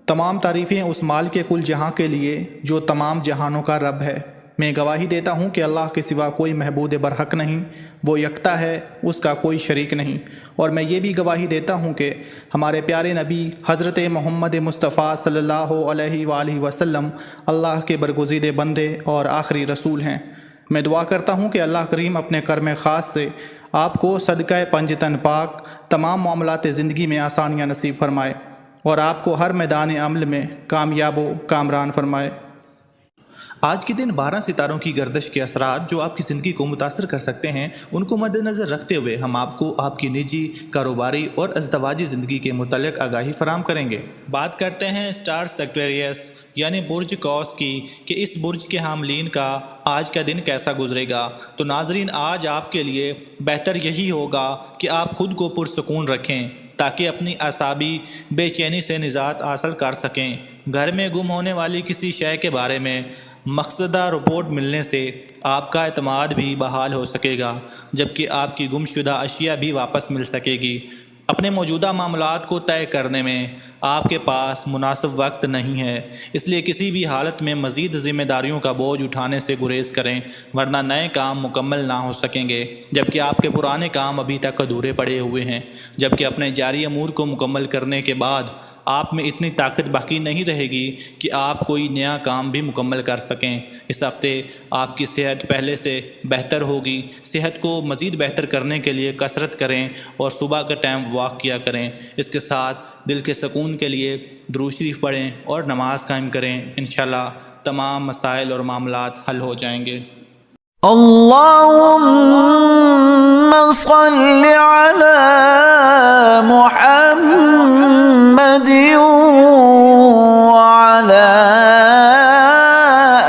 تمام تعریفیں اس مال کے کل جہاں کے لیے جو تمام جہانوں کا رب ہے۔ میں گواہی دیتا ہوں کہ اللہ کے سوا کوئی معبود برحق نہیں، وہ یکتا ہے، اس کا کوئی شریک نہیں۔ اور میں یہ بھی گواہی دیتا ہوں کہ ہمارے پیارے نبی حضرت محمد مصطفیٰ صلی اللہ علیہ وآلہ وسلم اللہ کے برگزیدہ بندے اور آخری رسول ہیں۔ میں دعا کرتا ہوں کہ اللہ کریم اپنے کرم خاص سے آپ کو صدقہ پنجتن پاک تمام معاملات زندگی میں آسانیاں نصیب فرمائے اور آپ کو ہر میدان عمل میں کامیاب و کامران فرمائے۔ آج کے دن 12 ستاروں کی گردش کے اثرات جو آپ کی زندگی کو متاثر کر سکتے ہیں، ان کو مد نظر رکھتے ہوئے ہم آپ کو آپ کی نجی، کاروباری اور ازدواجی زندگی کے متعلق آگاہی فراہم کریں گے۔ بات کرتے ہیں اسٹار سیکٹیریس یعنی برج قوس کی کہ اس برج کے حاملین کا آج کا دن کیسا گزرے گا۔ تو ناظرین، آج آپ کے لیے بہتر یہی ہوگا کہ آپ خود کو پرسکون رکھیں تاکہ اپنی اعصابی بے چینی سے نجات حاصل کر سکیں۔ گھر میں گم ہونے والی کسی شے کے بارے میں مقصدہ رپورٹ ملنے سے آپ کا اعتماد بھی بحال ہو سکے گا، جبکہ آپ کی گم شدہ اشیاء بھی واپس مل سکے گی۔ اپنے موجودہ معاملات کو طے کرنے میں آپ کے پاس مناسب وقت نہیں ہے، اس لیے کسی بھی حالت میں مزید ذمہ داریوں کا بوجھ اٹھانے سے گریز کریں، ورنہ نئے کام مکمل نہ ہو سکیں گے، جبکہ آپ کے پرانے کام ابھی تک ادھورے پڑے ہوئے ہیں۔ جبکہ اپنے جاری امور کو مکمل کرنے کے بعد آپ میں اتنی طاقت باقی نہیں رہے گی کہ آپ کوئی نیا کام بھی مکمل کر سکیں۔ اس ہفتے آپ کی صحت پہلے سے بہتر ہوگی۔ صحت کو مزید بہتر کرنے کے لیے کسرت کریں اور صبح کا ٹائم واک کیا کریں۔ اس کے ساتھ دل کے سکون کے لیے درود شریف پڑھیں اور نماز قائم کریں۔ انشاءاللہ تمام مسائل اور معاملات حل ہو جائیں گے۔ اللهم صل على محمد وعلى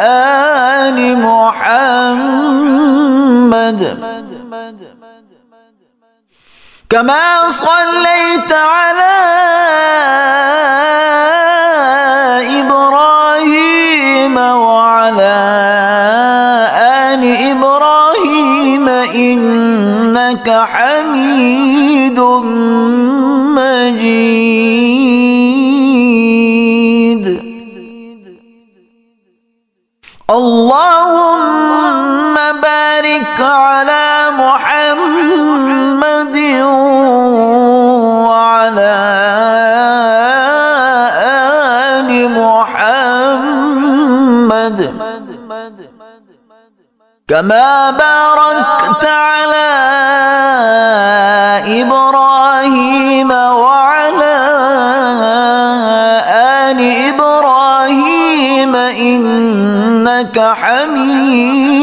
آل محمد كما صليت على إبراهيم وعلى إبراهيم إنك حميد مجيد اللهم بارك على محمد وعلى آل محمد كما باركت على إبراهيم وعلى آل إبراهيم إنك حميد